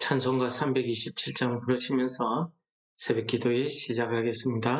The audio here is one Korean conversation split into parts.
찬송가 327장 부르시면서 새벽 기도에 시작하겠습니다.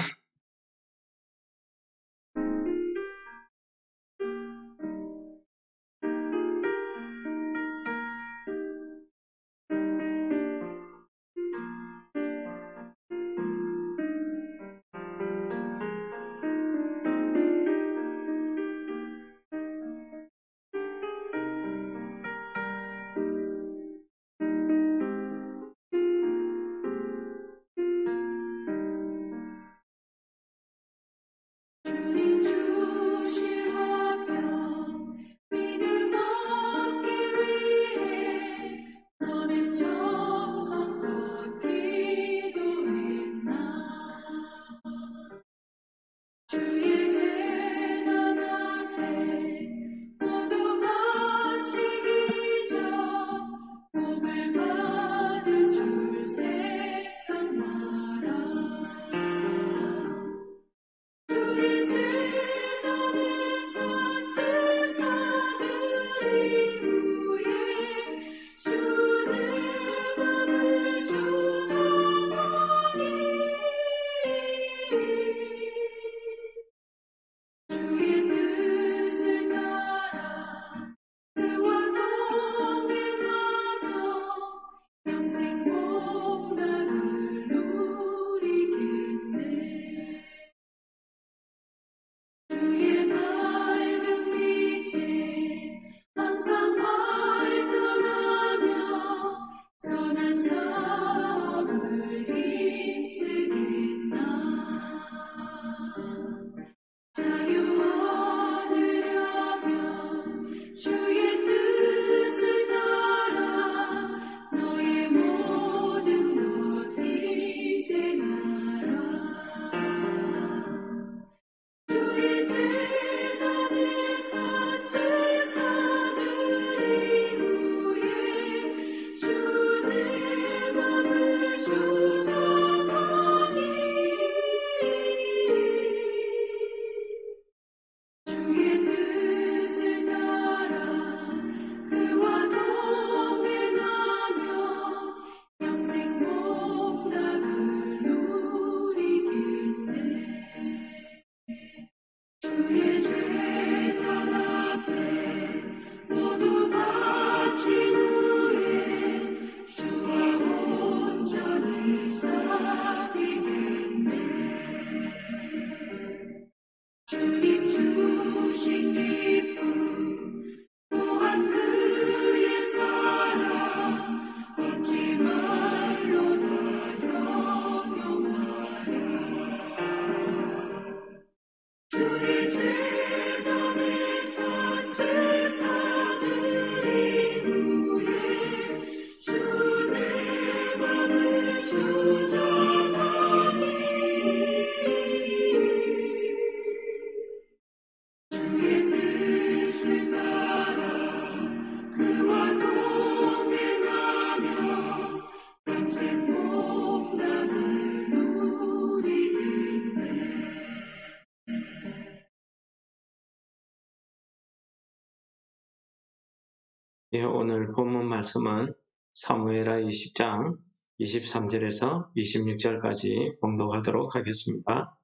오늘 본문 말씀은 사무엘하 20장 23절에서 26절까지 봉독하도록 하겠습니다.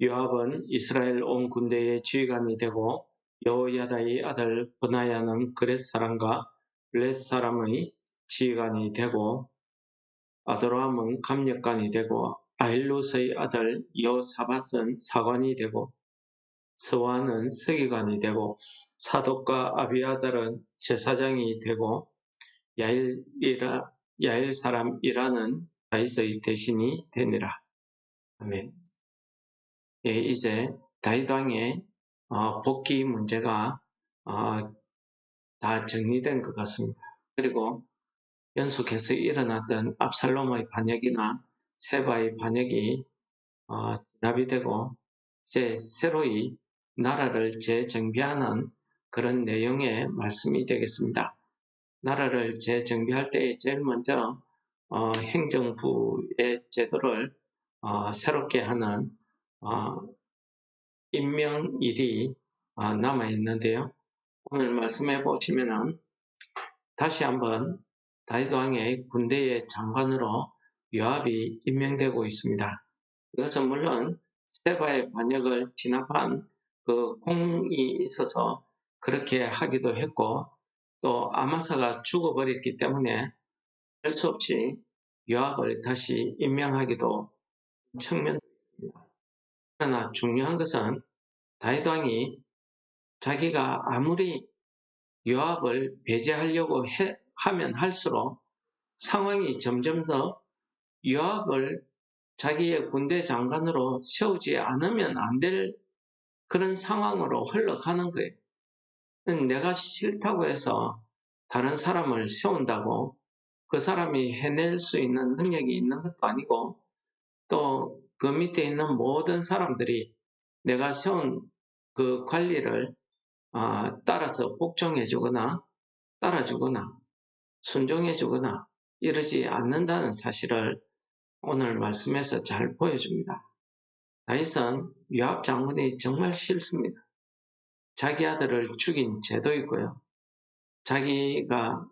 요압은 이스라엘 온 군대의 지휘관이 되고 여호야다의 아들 브나야는 그렛 사람과 블렛 사람의 지휘관이 되고 아도람은 감역관이 되고 아힐롯의 아들 여사밧은 사관이 되고 스와는 서기관이 되고 사독과 아비아달은 제사장이 되고 야일 사람 이라는 다윗의 대신이 되니라. 아멘. 이제 다윗 왕의 복귀 문제가 다 정리된 것 같습니다. 그리고 연속해서 일어났던 압살롬의 반역이나 세바의 반역이 진압이 되고 이제 새로이 나라를 재정비하는 그런 내용의 말씀이 되겠습니다. 나라를 재정비할 때 제일 먼저 행정부의 제도를 새롭게 하는 임명일이 남아있는데요. 오늘 말씀해 보시면은 다시 한번 다윗 왕의 군대의 장관으로 요압이 임명되고 있습니다. 이것은 물론 세바의 반역을 진압한 그 공이 있어서 그렇게 하기도 했고, 또 아마사가 죽어버렸기 때문에 할 수 없이 요압을 다시 임명하기도 측면입니다. 그러나 중요한 것은 다윗 왕이 자기가 아무리 요압을 배제하려고 하면 할수록 상황이 점점 더 요압을 자기의 군대 장관으로 세우지 않으면 안 될 그런 상황으로 흘러가는 거예요. 내가 싫다고 해서 다른 사람을 세운다고 그 사람이 해낼 수 있는 능력이 있는 것도 아니고, 또 그 밑에 있는 모든 사람들이 내가 세운 그 관리를 따라서 복종해주거나 따라주거나 순종해주거나 이러지 않는다는 사실을 오늘 말씀에서 잘 보여줍니다. 다윗은 요압 장군이 정말 싫습니다. 자기 아들을 죽인 죄도 있고요. 자기가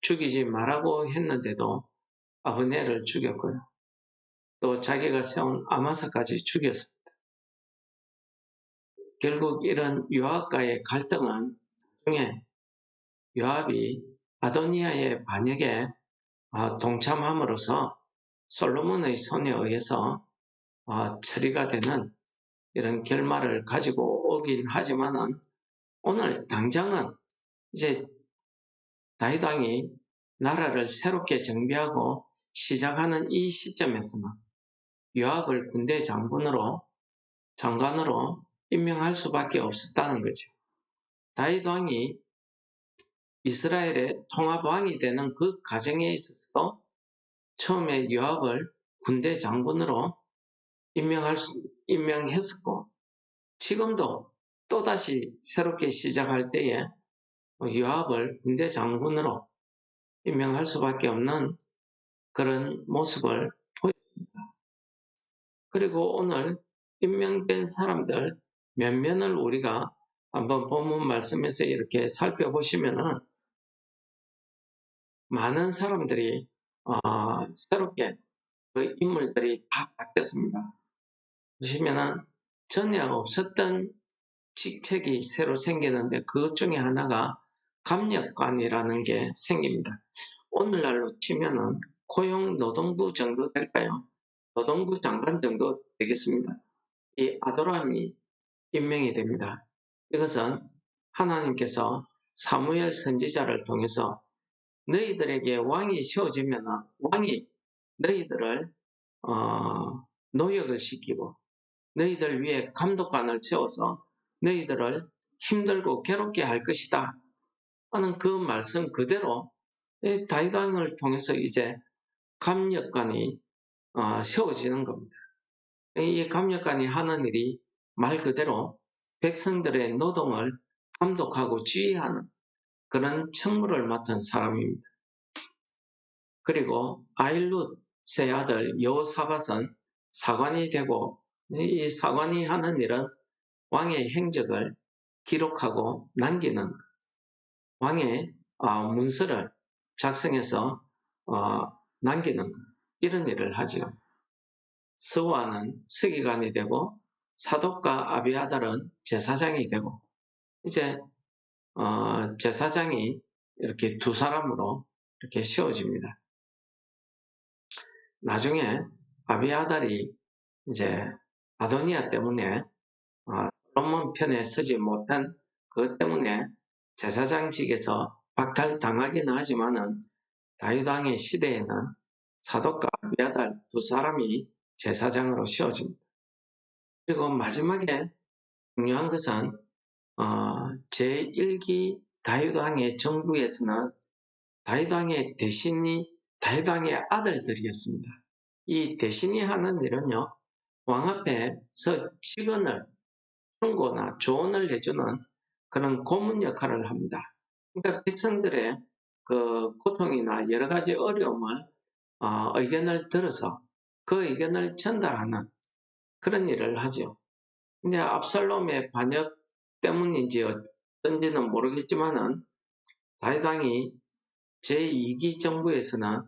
죽이지 말라고 했는데도 아브넬을 죽였고요. 또 자기가 세운 아마사까지 죽였습니다. 결국 이런 요압과의 갈등은 나중에 요압이 아도니아의 반역에 동참함으로써 솔로몬의 손에 의해서 처리가 되는 이런 결말을 가지고 오긴 하지만은, 오늘 당장은 이제 다윗 왕이 나라를 새롭게 정비하고 시작하는 이 시점에서는 요압을 군대 장관으로 임명할 수밖에 없었다는 거죠. 다윗 왕이 이스라엘의 통합왕이 되는 그 과정에 있어서도 처음에 요압을 군대 장군으로 임명했었고, 지금도 또다시 새롭게 시작할 때에 요압을 군대 장군으로 임명할 수밖에 없는 그런 모습을 보입니다. 그리고 오늘 임명된 사람들 몇 면을 우리가 한번 본문 말씀에서 이렇게 살펴보시면은, 많은 사람들이 새롭게 그 인물들이 다 바뀌었습니다. 보시면은 전에 없었던 직책이 새로 생기는데, 그것 중에 하나가 감력관이라는 게 생깁니다. 오늘날로 치면은 고용노동부 정도 될까요? 노동부 장관 정도 되겠습니다. 이 아도람이 임명이 됩니다. 이것은 하나님께서 사무엘 선지자를 통해서 너희들에게 왕이 세워지면 왕이 너희들을 노역을 시키고 너희들 위에 감독관을 세워서 너희들을 힘들고 괴롭게 할 것이다 하는 그 말씀 그대로 다윗 왕을 통해서 이제 감력관이 세워지는 겁니다. 이 감력관이 하는 일이 말 그대로 백성들의 노동을 감독하고 지휘하는 그런 책무를 맡은 사람입니다. 그리고 아일룻의 아들 여호사밧은 사관이 되고, 이 사관이 하는 일은 왕의 행적을 기록하고 남기는, 왕의 문서를 작성해서 남기는 이런 일을 하죠. 스와는 서기관이 되고 사독과 아비아달은 제사장이 되고, 이제 제사장이 이렇게 두 사람으로 이렇게 세워집니다. 나중에 아비아달이 이제 아도니아 때문에 솔로몬 편에 서지 못한 그것 때문에 제사장직에서 박탈당하기는 하지만은 다윗 왕의 시대에는 사독과 아비아달 두 사람이 제사장으로 세워집니다. 그리고 마지막에 중요한 것은 제1기 다윗 왕의 정부에서는 다윗 왕의 대신이 다윗 왕의 아들들이었습니다. 이 대신이 하는 일은요, 왕 앞에서 직언을 충고나 조언을 해주는 그런 고문 역할을 합니다. 그러니까 백성들의 그 고통이나 여러 가지 어려움을 의견을 들어서 그 의견을 전달하는 그런 일을 하죠. 이제 압살롬의 반역 때문인지 어떤지는 모르겠지만은 다윗 왕이 제2기 정부에서는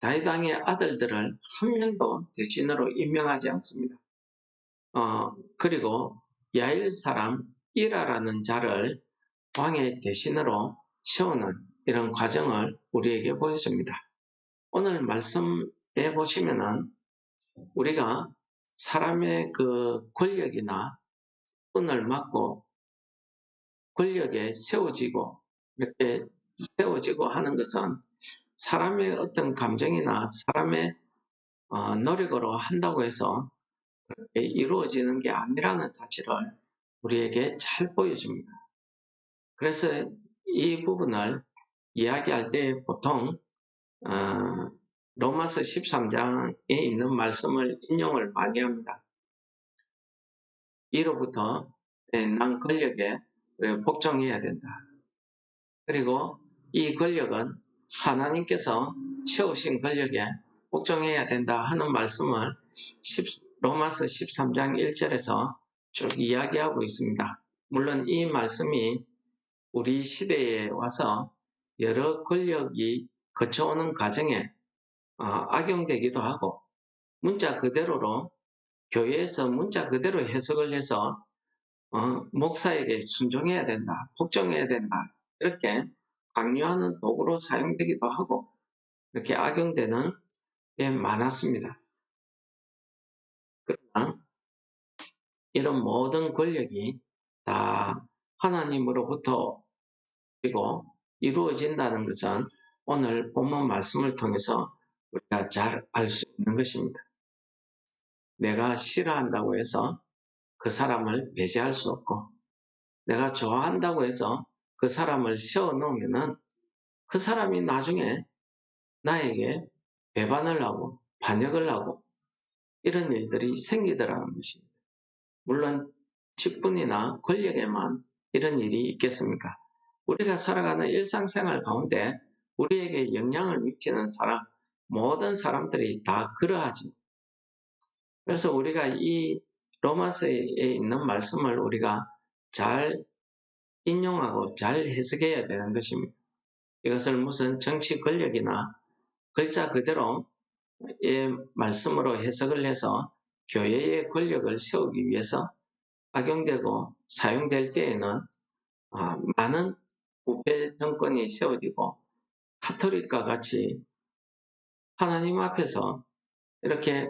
다윗왕의 아들들을 한 명도 대신으로 임명하지 않습니다. 그리고 야일 사람 이라라는 자를 왕의 대신으로 세우는 이런 과정을 우리에게 보여줍니다. 오늘 말씀에 보시면은 우리가 사람의 그 권력이나 권을 맡고 권력에 세워지고 이렇게 세워지고 하는 것은 사람의 어떤 감정이나 사람의 노력으로 한다고 해서 그렇게 이루어지는 게 아니라는 사실을 우리에게 잘 보여줍니다. 그래서 이 부분을 이야기할 때 보통 로마서 13장에 있는 말씀을 인용을 많이 합니다. 이로부터 난 권력에 복종해야 된다. 그리고 이 권력은 하나님께서 세우신 권력에 복종해야 된다 하는 말씀을 로마서 13장 1절에서 쭉 이야기하고 있습니다. 물론 이 말씀이 우리 시대에 와서 여러 권력이 거쳐오는 과정에 악용되기도 하고 문자 그대로로 교회에서 문자 그대로 해석을 해서 목사에게 순종해야 된다, 복종해야 된다 이렇게 강요하는 도구로 사용되기도 하고 이렇게 악용되는 게 많았습니다. 그러나 이런 모든 권력이 다 하나님으로부터 이루어진다는 것은 오늘 본문 말씀을 통해서 우리가 잘 알 수 있는 것입니다. 내가 싫어한다고 해서 그 사람을 배제할 수 없고 내가 좋아한다고 해서 그 사람을 세워놓으면 그 사람이 나중에 나에게 배반을 하고 반역을 하고 이런 일들이 생기더라는 것입니다. 물론 직분이나 권력에만 이런 일이 있겠습니까? 우리가 살아가는 일상생활 가운데 우리에게 영향을 미치는 사람, 모든 사람들이 다 그러하지. 그래서 우리가 이 로마서에 있는 말씀을 우리가 잘 인용하고 잘 해석해야 되는 것입니다. 이것을 무슨 정치 권력이나 글자 그대로 이 말씀으로 해석을 해서 교회의 권력을 세우기 위해서 악용되고 사용될 때에는 많은 부패 정권이 세워지고 카톨릭과 같이 하나님 앞에서 이렇게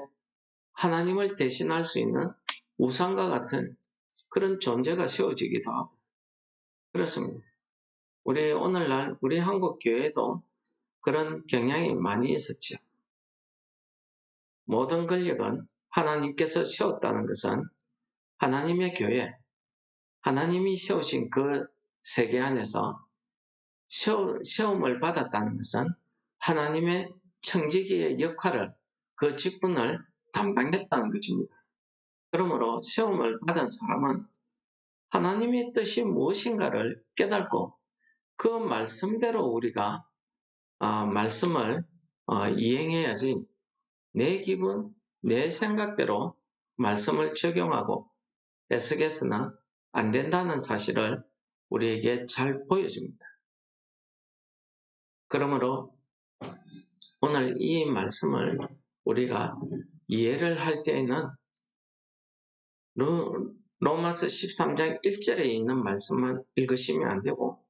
하나님을 대신할 수 있는 우상과 같은 그런 존재가 세워지기도 하고 그렇습니다. 우리 오늘날 우리 한국 교회도 그런 경향이 많이 있었죠. 모든 권력은 하나님께서 세웠다는 것은 하나님의 교회, 하나님이 세우신 그 세계 안에서 세움을 받았다는 것은 하나님의 청지기의 역할을, 그 직분을 담당했다는 것입니다. 그러므로 세움을 받은 사람은 하나님의 뜻이 무엇인가를 깨닫고 그 말씀대로 우리가 말씀을 이행해야지 내 기분, 내 생각대로 말씀을 적용하고 해석해서는 안 된다는 사실을 우리에게 잘 보여줍니다. 그러므로 오늘 이 말씀을 우리가 이해를 할 때에는 로마서 13장 1절에 있는 말씀만 읽으시면 안 되고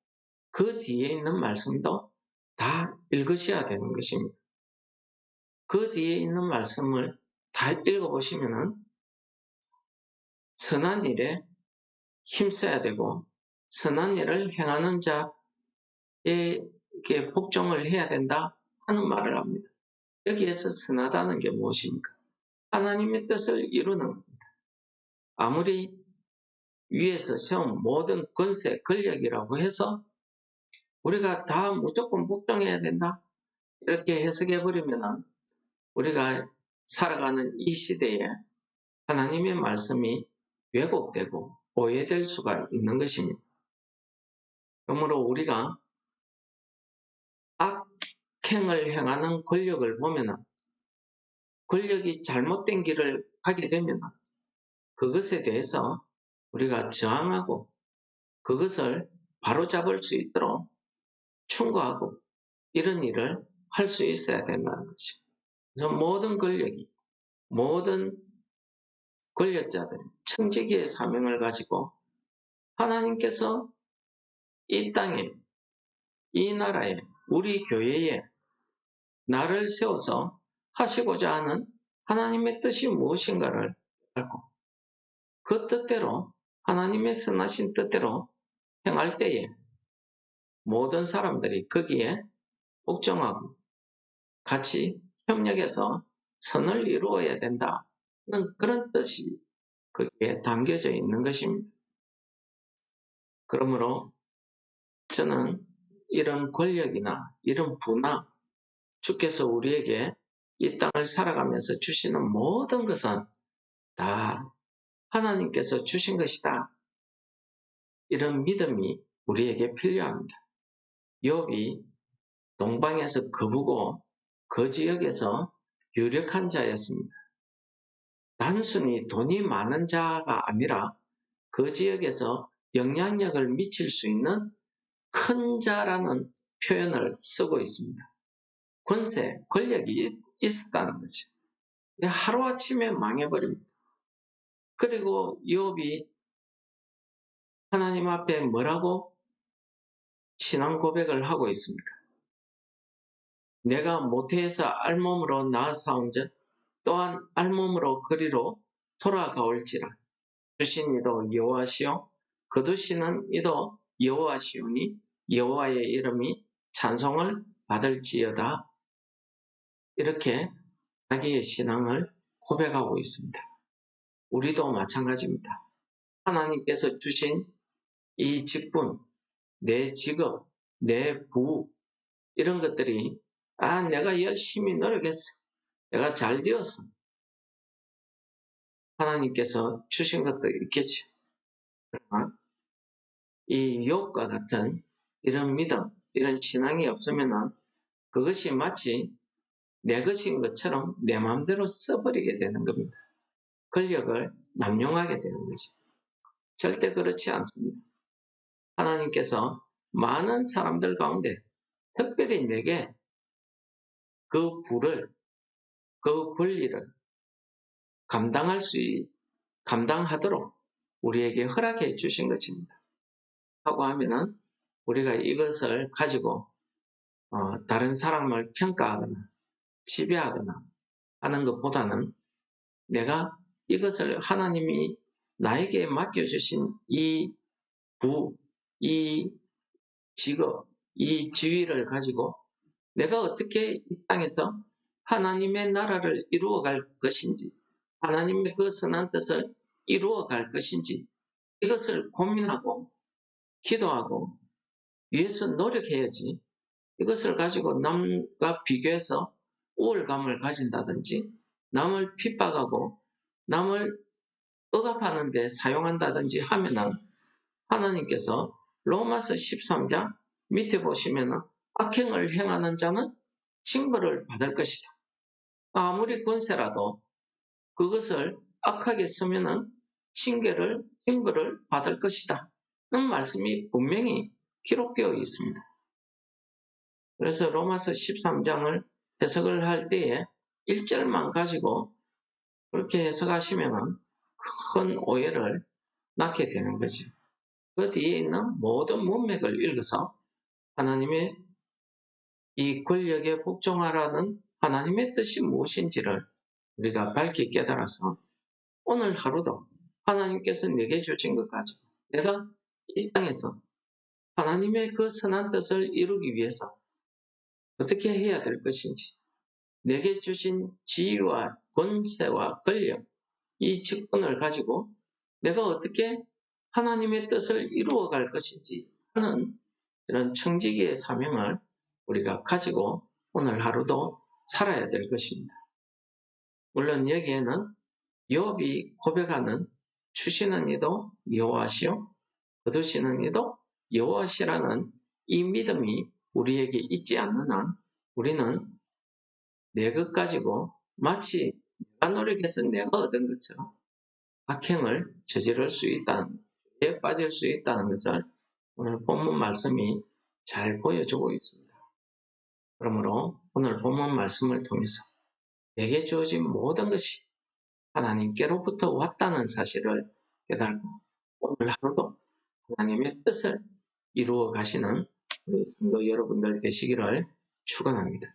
그 뒤에 있는 말씀도 다 읽으셔야 되는 것입니다. 그 뒤에 있는 말씀을 다 읽어보시면은 선한 일에 힘써야 되고 선한 일을 행하는 자에게 복종을 해야 된다 하는 말을 합니다. 여기에서 선하다는 게 무엇입니까? 하나님의 뜻을 이루는 겁니다. 아무리 위에서 세운 모든 권세, 권력이라고 해서 우리가 다 무조건 복종해야 된다 이렇게 해석해버리면 우리가 살아가는 이 시대에 하나님의 말씀이 왜곡되고 오해될 수가 있는 것입니다. 그러므로 우리가 악행을 행하는 권력을 보면 권력이 잘못된 길을 가게 되면 그것에 대해서 우리가 저항하고 그것을 바로잡을 수 있도록 충고하고 이런 일을 할 수 있어야 된다는 거죠. 그래서 모든 권력이, 모든 권력자들이 청지기의 사명을 가지고 하나님께서 이 땅에, 이 나라에, 우리 교회에 나를 세워서 하시고자 하는 하나님의 뜻이 무엇인가를 알고 그 뜻대로, 하나님의 선하신 뜻대로 행할 때에 모든 사람들이 거기에 복종하고 같이 협력해서 선을 이루어야 된다는 그런 뜻이 거기에 담겨져 있는 것입니다. 그러므로 저는 이런 권력이나 이런 부나 주께서 우리에게 이 땅을 살아가면서 주시는 모든 것은 다 하나님께서 주신 것이다. 이런 믿음이 우리에게 필요합니다. 욥이 동방에서 거부고 그 지역에서 유력한 자였습니다. 단순히 돈이 많은 자가 아니라 그 지역에서 영향력을 미칠 수 있는 큰 자라는 표현을 쓰고 있습니다. 권세, 권력이 있었다는 거죠. 하루아침에 망해버립니다. 그리고 욥이 하나님 앞에 뭐라고 신앙 고백을 하고 있습니까? 내가 모태에서 알몸으로 낳아사온즉 또한 알몸으로 그리로 돌아가올지라. 주신 이도 여호와시요 거두시는 이도 여호와시오니 여호와의 이름이 찬송을 받을지어다. 이렇게 자기의 신앙을 고백하고 있습니다. 우리도 마찬가지입니다. 하나님께서 주신 이 직분, 내 직업, 내 부, 이런 것들이 내가 열심히 노력했어. 내가 잘 되었어. 하나님께서 주신 것도 있겠죠. 그러나 이 욥과 같은 이런 믿음, 이런 신앙이 없으면 그것이 마치 내 것인 것처럼 내 마음대로 써버리게 되는 겁니다. 권력을 남용하게 되는 거지. 절대 그렇지 않습니다. 하나님께서 많은 사람들 가운데 특별히 내게 그 부를, 그 권리를 감당하도록 우리에게 허락해 주신 것입니다. 하고 하면은 우리가 이것을 가지고 다른 사람을 평가하거나 지배하거나 하는 것보다는 내가 이것을 하나님이 나에게 맡겨주신 이 부, 이 직업, 이 지위를 가지고 내가 어떻게 이 땅에서 하나님의 나라를 이루어갈 것인지, 하나님의 그 선한 뜻을 이루어갈 것인지 이것을 고민하고 기도하고 위해서 노력해야지 이것을 가지고 남과 비교해서 우월감을 가진다든지 남을 핍박하고 남을 억압하는 데 사용한다든지 하면은 하나님께서 로마서 13장 밑에 보시면은 악행을 행하는 자는 징벌을 받을 것이다. 아무리 권세라도 그것을 악하게 쓰면은 징벌을 받을 것이다. 는 말씀이 분명히 기록되어 있습니다. 그래서 로마서 13장을 해석을 할 때에 1절만 가지고 그렇게 해석하시면 큰 오해를 낳게 되는 거죠. 그 뒤에 있는 모든 문맥을 읽어서 하나님의 이 권력에 복종하라는 하나님의 뜻이 무엇인지를 우리가 밝게 깨달아서 오늘 하루도 하나님께서 내게 주신 것 가지고 내가 이 땅에서 하나님의 그 선한 뜻을 이루기 위해서 어떻게 해야 될 것인지 내게 주신 지위와 권세와 권력, 이 직분을 가지고 내가 어떻게 하나님의 뜻을 이루어갈 것인지 하는 이런 청지기의 사명을 우리가 가지고 오늘 하루도 살아야 될 것입니다. 물론 여기에는 욥이 고백하는 주시는 이도 여호와시요 거두시는 이도 여호와시라는 이 믿음이 우리에게 있지 않는 한 우리는 내 것 가지고 마치 내가 노력해서 내가 얻은 것처럼 악행을 저지를 수 있다는, 에 빠질 수 있다는 것을 오늘 본문 말씀이 잘 보여주고 있습니다. 그러므로 오늘 본문 말씀을 통해서 내게 주어진 모든 것이 하나님께로부터 왔다는 사실을 깨달고 오늘 하루도 하나님의 뜻을 이루어 가시는 우리 성도 여러분들 되시기를 축원합니다.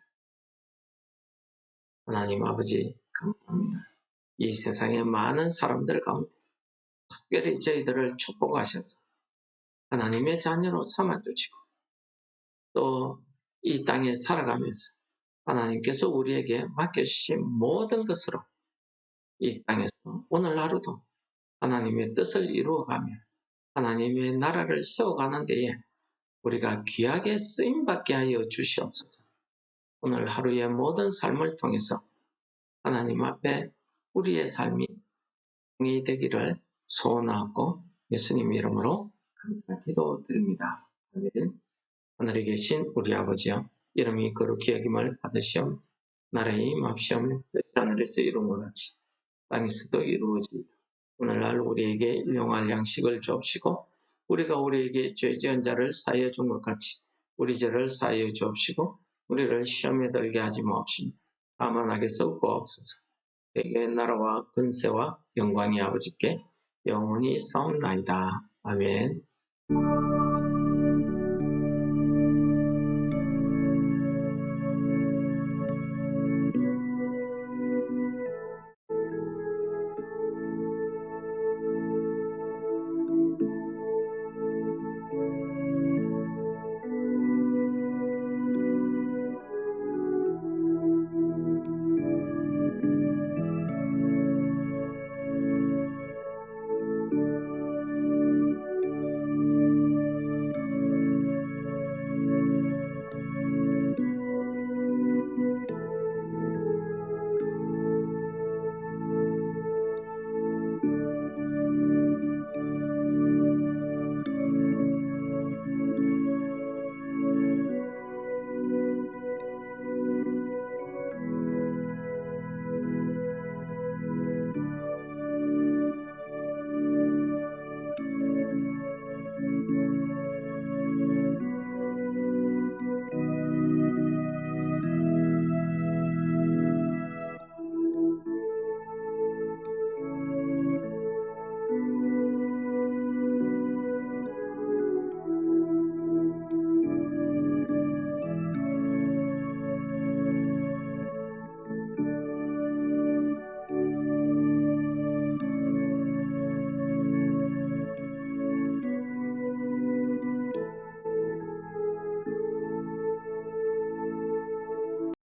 하나님 아버지 감사합니다. 이 세상의 많은 사람들 가운데 특별히 저희들을 축복하셔서 하나님의 자녀로 삼아주시고 또 이 땅에 살아가면서 하나님께서 우리에게 맡겨주신 모든 것으로 이 땅에서 오늘 하루도 하나님의 뜻을 이루어가며 하나님의 나라를 세워가는 데에 우리가 귀하게 쓰임받게 하여 주시옵소서. 오늘 하루의 모든 삶을 통해서 하나님 앞에 우리의 삶이 공의 되기를 소원하고 예수님 이름으로 감사 기도드립니다. 아멘. 하늘에 계신 우리 아버지여, 이름이 거룩히 여김을 받으시오. 나라의 임합시오. 뜻이 하늘에서 이룬 것 같이 땅에서도 이루어지이다. 오늘날 우리에게 일용할 양식을 주옵시고 우리가 우리에게 죄 지은 자를 사하여 준 것 같이 우리 죄를 사하여 주옵시고 우리를 시험에 들게 하지 마옵시며 다만 악에서 구하옵소서. 대개의 나라와 근세와 영광이 아버지께 영원히 싸움나이다. 아멘.